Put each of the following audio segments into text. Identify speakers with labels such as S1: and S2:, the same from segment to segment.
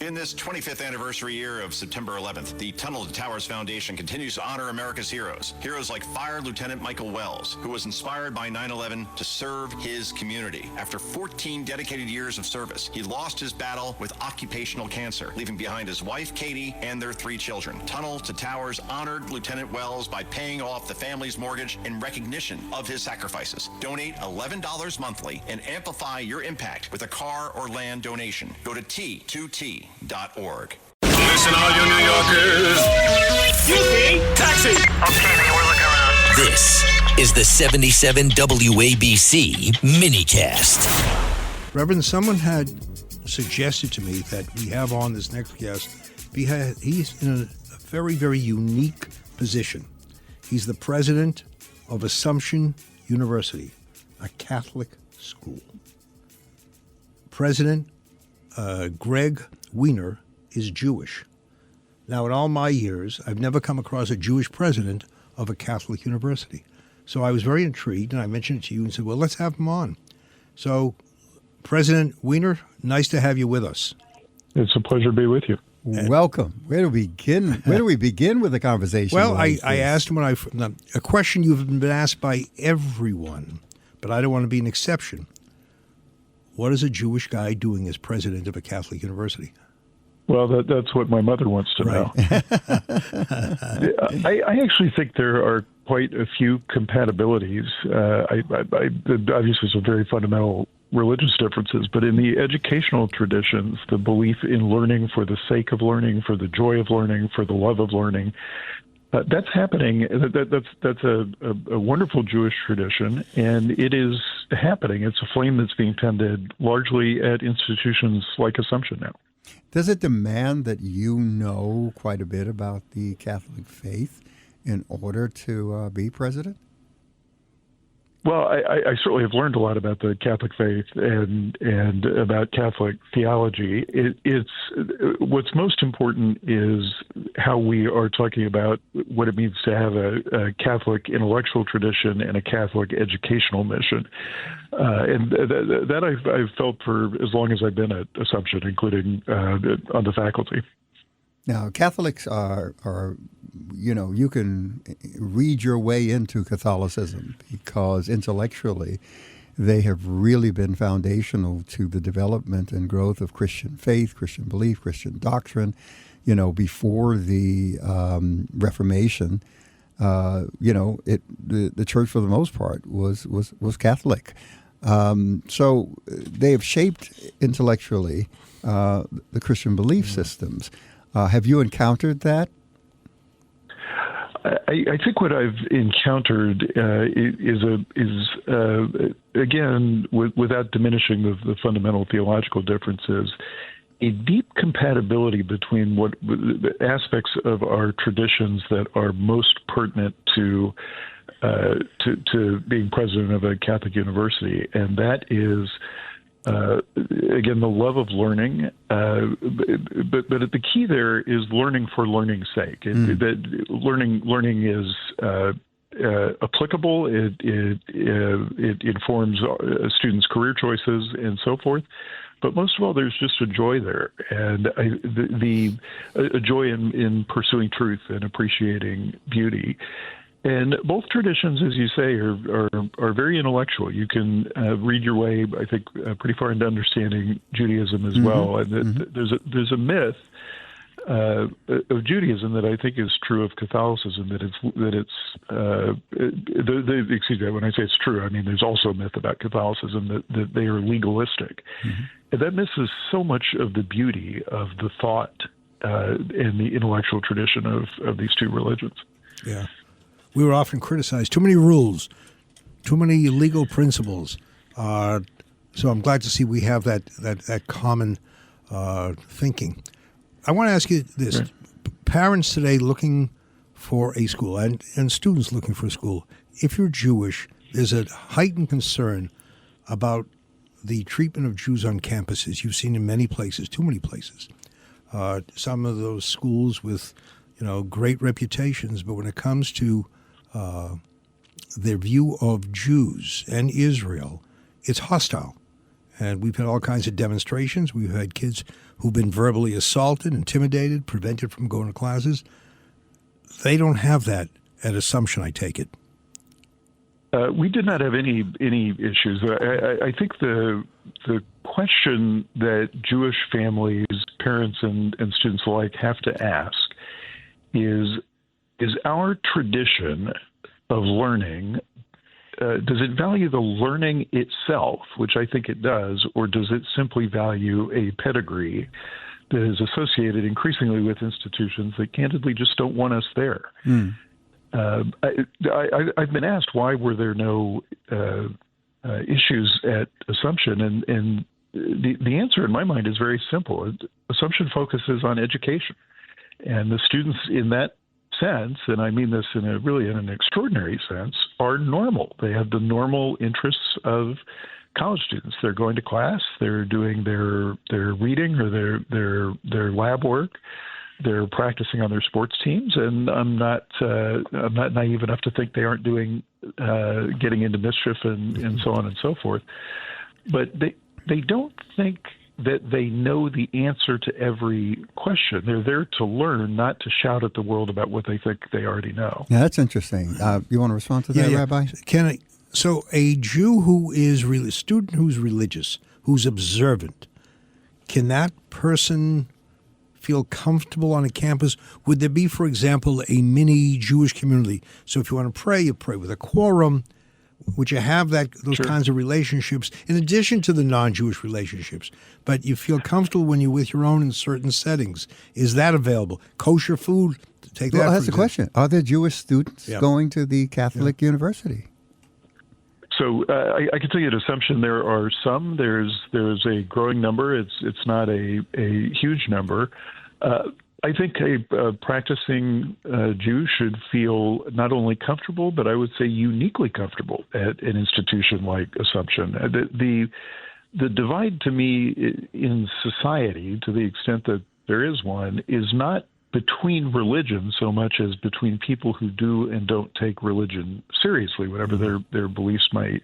S1: In this 25th anniversary year of September 11th, the Tunnel to Towers Foundation continues to honor America's heroes. Heroes like Fire Lieutenant Michael Wells, who was inspired by 9/11 to serve his community. After 14 dedicated years of service, he lost his battle with occupational cancer, leaving behind his wife, Katie, and their 3 children. Tunnel to Towers honored Lieutenant Wells by paying off the family's mortgage in recognition of his sacrifices. Donate $11 monthly and amplify your impact with a car or land donation. Go to T2T.org.
S2: Listen, all you New Yorkers. Excuse me, taxi.
S3: Okay, man, we're looking around.
S4: This is the 77 WABC minicast.
S5: Reverend, someone had suggested to me that we have on this next guest. He's in a very, very unique position. He's the president of Assumption University, a Catholic school. President Greg Weiner is Jewish. Now, in all my years, I've never come across a Jewish president of a Catholic university. So I was very intrigued, and I mentioned it to you and said, well, let's have him on. So, President Weiner, nice to have you with us.
S6: It's a pleasure to be with you.
S7: Welcome. Where do we begin? Where do we begin with the conversation?
S5: Well, I asked him a question you've been asked by everyone, but I don't want to be an exception. What is a Jewish guy doing as president of a Catholic university?
S6: Well, that's what my mother wants to know. I actually think there are quite a few compatibilities. Obviously, some very fundamental religious differences, but in the educational traditions, the belief in learning for the sake of learning, for the joy of learning, for the love of learning, that's happening. That's a wonderful Jewish tradition, and it is happening. It's a flame that's being tended largely at institutions like Assumption now.
S7: Does it demand that you know quite a bit about the Catholic faith in order to be president?
S6: Well, I certainly have learned a lot about the Catholic faith and about Catholic theology. It's what's most important is how we are talking about what it means to have a Catholic intellectual tradition and a Catholic educational mission. And that I've felt for as long as I've been at Assumption, including on the faculty.
S7: Now, Catholics are, you can read your way into Catholicism because intellectually they have really been foundational to the development and growth of Christian faith, Christian belief, Christian doctrine. Before the Reformation, the church for the most part was Catholic. So they have shaped intellectually the Christian belief systems. Have you encountered that?
S6: I think what I've encountered is again, without diminishing the fundamental theological differences, a deep compatibility between what the aspects of our traditions that are most pertinent to being president of a Catholic university, and that is. Again, the love of learning, but the key there is learning for learning's sake. That learning is applicable. It informs students' career choices and so forth. But most of all, there's just a joy there, and a joy in pursuing truth and appreciating beauty. And both traditions, as you say, are very intellectual. You can read your way, I think, pretty far into understanding Judaism as well. And there's a myth of Judaism that I think is true of Catholicism. Excuse me, when I say it's true, I mean there's also a myth about Catholicism that they are legalistic, and that misses so much of the beauty of the thought and the intellectual tradition of these two religions.
S5: Yeah. We were often criticized. Too many rules, too many legal principles. So I'm glad to see we have that common thinking. I want to ask you this. Right. Parents today looking for a school and students looking for a school, if you're Jewish, there's a heightened concern about the treatment of Jews on campuses. You've seen in many places, too many places. Some of those schools with great reputations, but when it comes to their view of Jews and Israel, it's hostile. And we've had all kinds of demonstrations. We've had kids who've been verbally assaulted, intimidated, prevented from going to classes. They don't have that at Assumption, I take it.
S6: We did not have any issues. I think the question that Jewish families, parents, and students alike have to ask is our tradition of learning, does it value the learning itself, which I think it does, or does it simply value a pedigree that is associated increasingly with institutions that candidly just don't want us there? I've been asked why were there no issues at Assumption, and the answer in my mind is very simple. Assumption focuses on education, and the students in that sense, and I mean this in an extraordinary sense, are normal. They have the normal interests of college students. They're going to class, they're doing their reading or their lab work. They're practicing on their sports teams, and I'm not naive enough to think they aren't doing getting into mischief and so on and so forth. But they don't think that they know the answer to every question. They're there to learn, not to shout at the world about what they think they already know.
S7: Yeah, that's interesting. You want to respond to that, Rabbi?
S5: Can I? So a Jew who is a student who's religious, who's observant, can that person feel comfortable on a campus? Would there be, for example, a mini Jewish community? So if you want to pray, you pray with a quorum. Would you have those kinds of relationships in addition to the non-Jewish relationships? But you feel comfortable when you're with your own in certain settings. Is that available? Kosher food? Take that.
S7: Well, that's the question. Are there Jewish students going to the Catholic university?
S6: So I can tell you at Assumption there are some. There's a growing number. It's not a huge number. I think a practicing Jew should feel not only comfortable, but I would say uniquely comfortable at an institution like Assumption. The divide to me in society, to the extent that there is one, is not between religions so much as between people who do and don't take religion seriously, whatever their beliefs might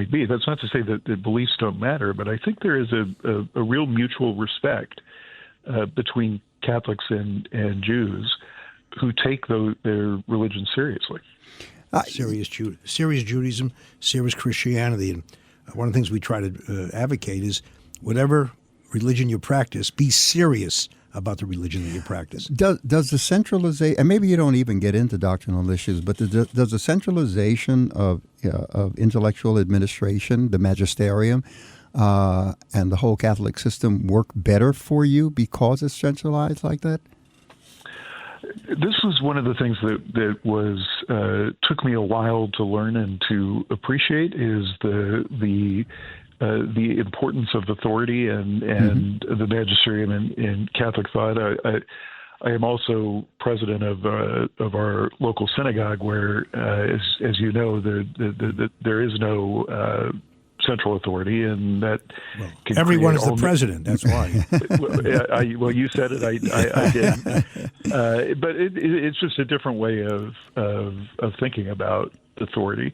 S6: be. That's not to say that the beliefs don't matter, but I think there is a real mutual respect between Catholics and Jews who take their religion seriously.
S5: Serious Judaism, serious Christianity. And one of the things we try to advocate is whatever religion you practice, be serious about the religion that you practice.
S7: Does the centralization, and maybe you don't even get into doctrinal issues, but does the centralization of intellectual administration, the magisterium, and the whole Catholic system work better for you because it's centralized like that?
S6: This was one of the things that was took me a while to learn and to appreciate is the importance of authority and the magisterium in Catholic thought. I am also president of our local synagogue, where, as you know, there is no central authority, and that can
S5: everyone is the president. That's why.
S6: Well, you said it. I did. But it's just a different way of thinking about authority.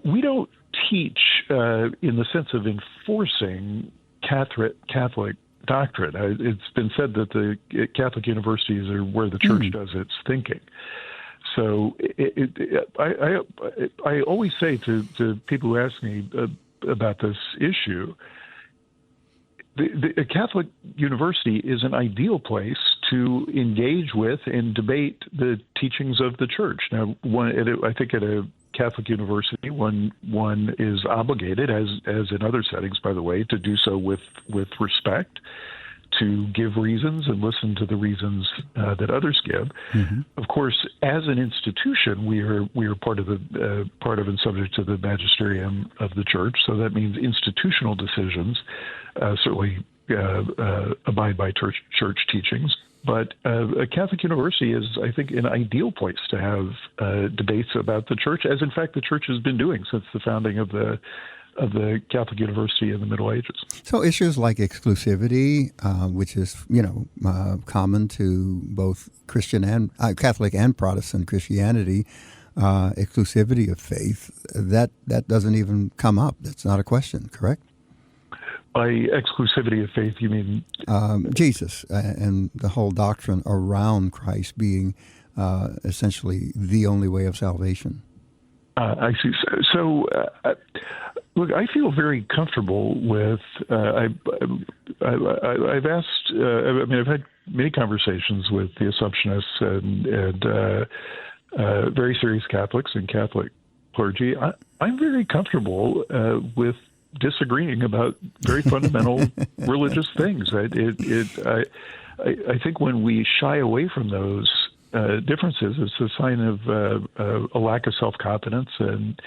S6: We don't teach in the sense of enforcing Catholic doctrine. It's been said that the Catholic universities are where the church does its thinking. So I always say to people who ask me about this issue, a Catholic university is an ideal place to engage with and debate the teachings of the church. Now, I think at a Catholic university, one is obligated, as in other settings, by the way, to do so with respect, to give reasons and listen to the reasons that others give. Mm-hmm. Of course, as an institution, we are part of and subject to the magisterium of the church. So that means institutional decisions certainly abide by church teachings. But a Catholic university is, I think, an ideal place to have debates about the church, as in fact the church has been doing since the founding of the Catholic University in the Middle Ages.
S7: So issues like exclusivity, which is common to both Christian and Catholic and Protestant Christianity, exclusivity of faith, that doesn't even come up. That's not a question, correct?
S6: By exclusivity of faith, you mean
S7: Jesus and the whole doctrine around Christ being essentially the only way of salvation.
S6: I see. So look, I feel very comfortable with. I've asked. I've had many conversations with the Assumptionists and very serious Catholics and Catholic clergy. I'm very comfortable with disagreeing about very fundamental religious things. I think when we shy away from those differences, it's a sign of a lack of self-confidence, and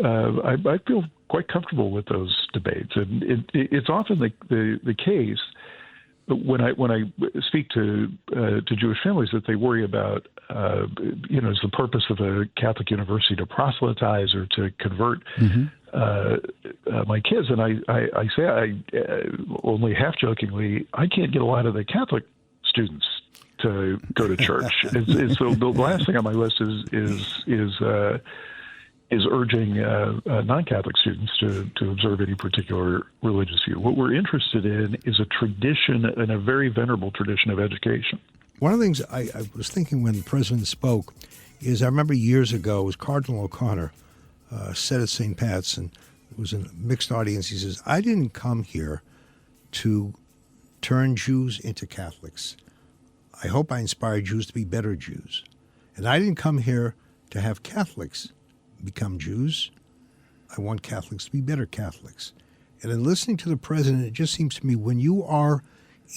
S6: I feel quite comfortable with those debates. And it's often the case when I speak to Jewish families that they worry about, is the purpose of a Catholic university to proselytize or to convert my kids? And I say, only half jokingly, I can't get a lot of the Catholic students to go to church. And so the last thing on my list is urging non-Catholic students to observe any particular religious view. What we're interested in is a tradition, and a very venerable tradition of education.
S5: One of the things I was thinking when the president spoke is I remember years ago, it was Cardinal O'Connor said at St. Pat's, and it was a mixed audience. He says, I didn't come here to turn Jews into Catholics. I hope I inspire Jews to be better Jews. And I didn't come here to have Catholics become Jews. I want Catholics to be better Catholics. And in listening to the president, it just seems to me when you are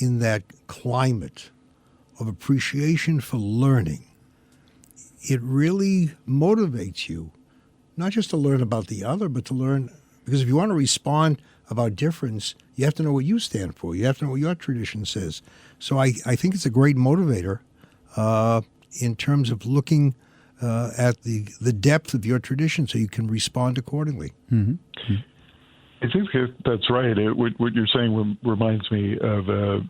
S5: in that climate of appreciation for learning, it really motivates you, not just to learn about the other, but to learn, because if you want to respond about difference, you have to know what you stand for. You have to know what your tradition says. So I think it's a great motivator in terms of looking at the depth of your tradition so you can respond accordingly.
S7: Mm-hmm.
S6: I think that's right. What you're saying reminds me of a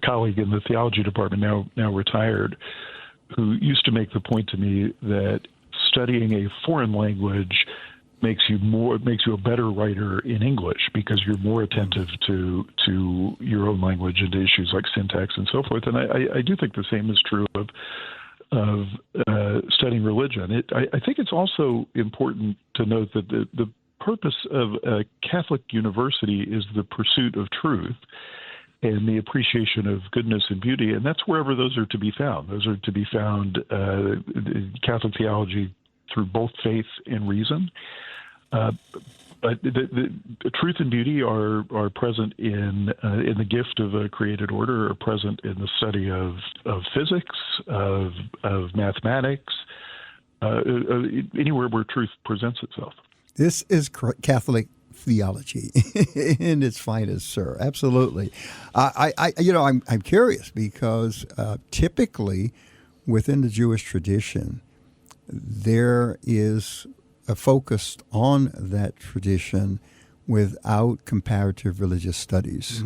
S6: colleague in the theology department, now retired, who used to make the point to me that studying a foreign language makes you a better writer in English because you're more attentive to your own language and to issues like syntax and so forth. And I do think the same is true of studying religion. I think it's also important to note that the purpose of a Catholic university is the pursuit of truth and the appreciation of goodness and beauty, and that's wherever those are to be found. Those are to be found in Catholic theology through both faith and reason. But the truth and beauty are present in the gift of a created order, are present in the study of physics, of mathematics, anywhere where truth presents itself.
S7: This is Catholic theology in its finest, sir. Absolutely. I'm curious because typically within the Jewish tradition, there is a focus on that tradition without comparative religious studies.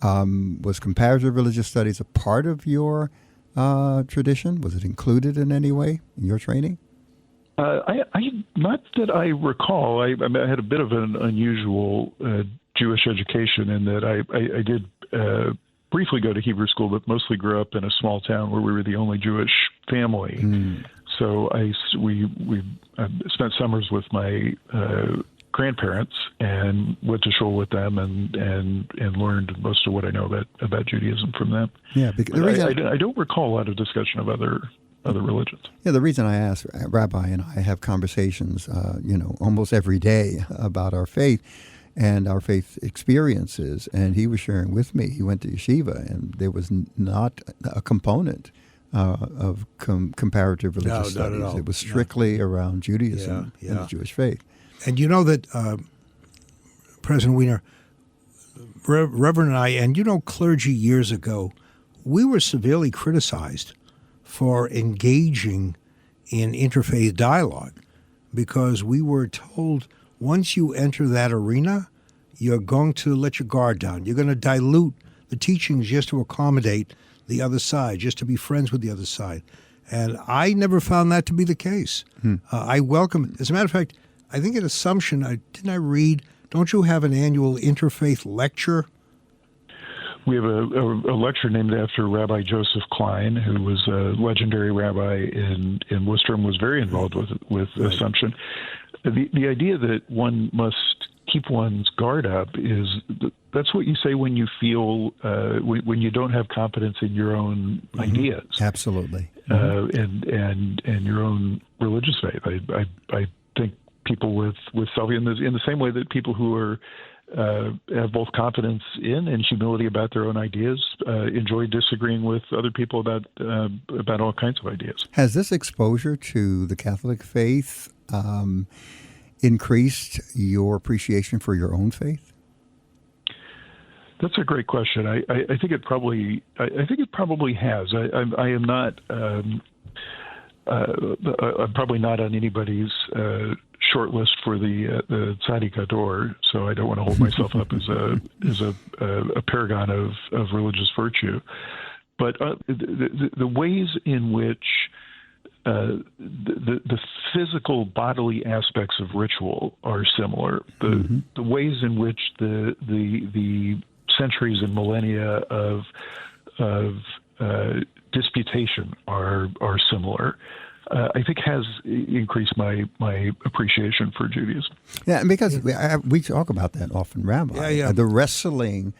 S7: Mm-hmm. Was comparative religious studies a part of your tradition? Was it included in any way in your training? Not that I recall. I had a bit of an unusual Jewish education in that I did briefly go to Hebrew school, but mostly grew up in a small town where we were the only Jewish family. Mm. So we spent summers with my grandparents and went to shul with them and learned most of what I know about Judaism from them. Yeah, because I don't recall a lot of discussion of other religions. Yeah, the reason I asked, Rabbi and I have conversations, almost every day about our faith and our faith experiences. And he was sharing with me, he went to yeshiva, and there was not a component of comparative religious studies. Not at all. It was strictly around Judaism and the Jewish faith.
S5: And you know that President Weiner, Reverend and I, and clergy years ago, we were severely criticized for engaging in interfaith dialogue because we were told once you enter that arena, you're going to let your guard down. You're going to dilute the teachings just to accommodate the other side, just to be friends with the other side. And I never found that to be the case. I welcome it. As a matter of fact, I think an assumption, didn't I read don't you have an annual interfaith lecture?
S6: We have a lecture named after Rabbi Joseph Klein, who was a legendary rabbi in Worcester and was very involved with
S5: Right.
S6: Assumption. The idea that one must keep one's guard up is that's what you say when you feel when you don't have confidence in your own ideas.
S7: Absolutely.
S6: And your own religious faith. I think people with self in the same way that people who are have both confidence in and humility about their own ideas enjoy disagreeing with other people about all kinds of ideas.
S7: Has this exposure to the Catholic faith increased your appreciation for your own faith?
S6: That's a great question. I think it probably has. I am not. I'm probably not on anybody's short list for the Tzaddik Ador, so I don't want to hold myself up as a paragon of religious virtue. But the ways in which the physical bodily aspects of ritual are similar. The ways in which the centuries and millennia of disputation are similar. I think has increased my appreciation for Judaism.
S7: Yeah, because we talk about that often, Rabbi.
S5: Yeah.
S7: The wrestling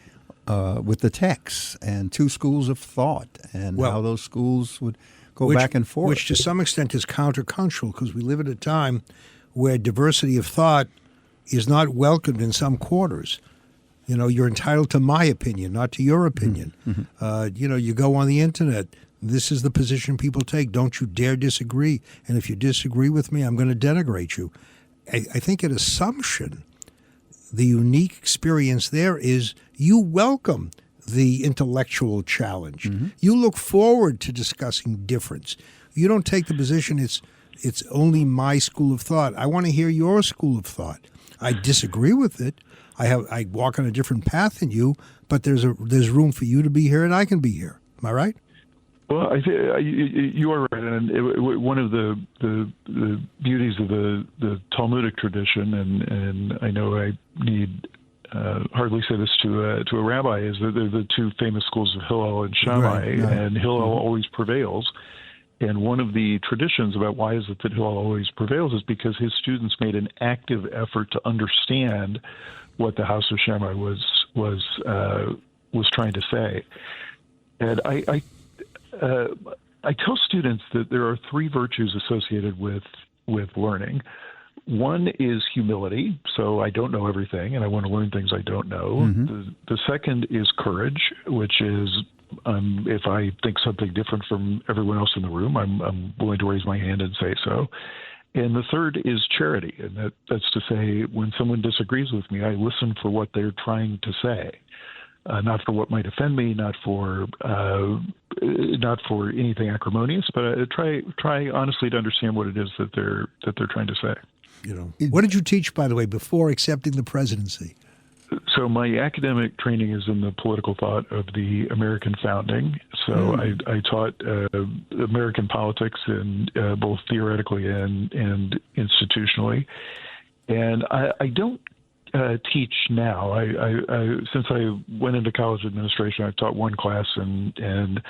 S7: with the texts and two schools of thought and how those schools would go back and forth.
S5: Which to some extent is countercultural because we live at a time where diversity of thought is not welcomed in some quarters. You know, you're entitled to my opinion, not to your opinion. You go on the internet. This is the position people take. Don't you dare disagree. And if you disagree with me, I'm going to denigrate you. I think at Assumption, the unique experience there is you welcome the intellectual challenge. You look forward to discussing difference. You don't take the position it's only my school of thought. I want to hear your school of thought. I disagree with it. I walk on a different path than you, but there's room for you to be here and I can be here. Am I right?
S6: Well, I think you are right, and one of the beauties of the Talmudic tradition, and I know I need hardly say this to a rabbi, is that they're the two famous schools of Hillel and Shammai, and Hillel always prevails. And one of the traditions about why is it that Hillel always prevails is because his students made an active effort to understand what the House of Shammai was trying to say. And I tell students that there are three virtues associated with learning. One is humility, so I don't know everything, and I want to learn things I don't know. The second is courage, which is if I think something different from everyone else in the room, I'm willing to raise my hand and say so. And the third is charity, and that's to say when someone disagrees with me, I listen for what they're trying to say. Not for what might offend me, not for anything acrimonious, but try honestly to understand what it is that they're trying to say.
S5: You know, what did you teach, by the way, before accepting the presidency?
S6: So my academic training is in the political thought of the American founding. So I taught American politics, and both theoretically and institutionally. And I don't teach now. I since I went into college administration, I've taught one class and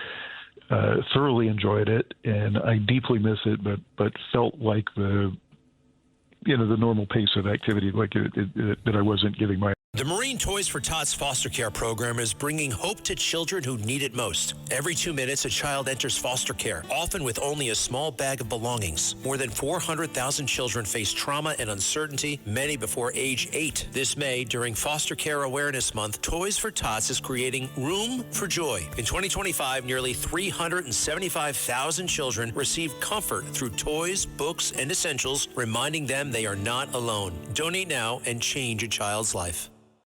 S6: thoroughly enjoyed it, and I deeply miss it. But felt like the normal pace of activity, like that I wasn't giving my.
S4: The Marine Toys for Tots foster care program is bringing hope to children who need it most. Every 2 minutes, a child enters foster care, often with only a small bag of belongings. More than 400,000 children face trauma and uncertainty, many before age 8. This May, during Foster Care Awareness Month, Toys for Tots is creating Room for Joy. In 2025, nearly 375,000 children received comfort through toys, books, and essentials, reminding them they are not alone. Donate now and change a child's life.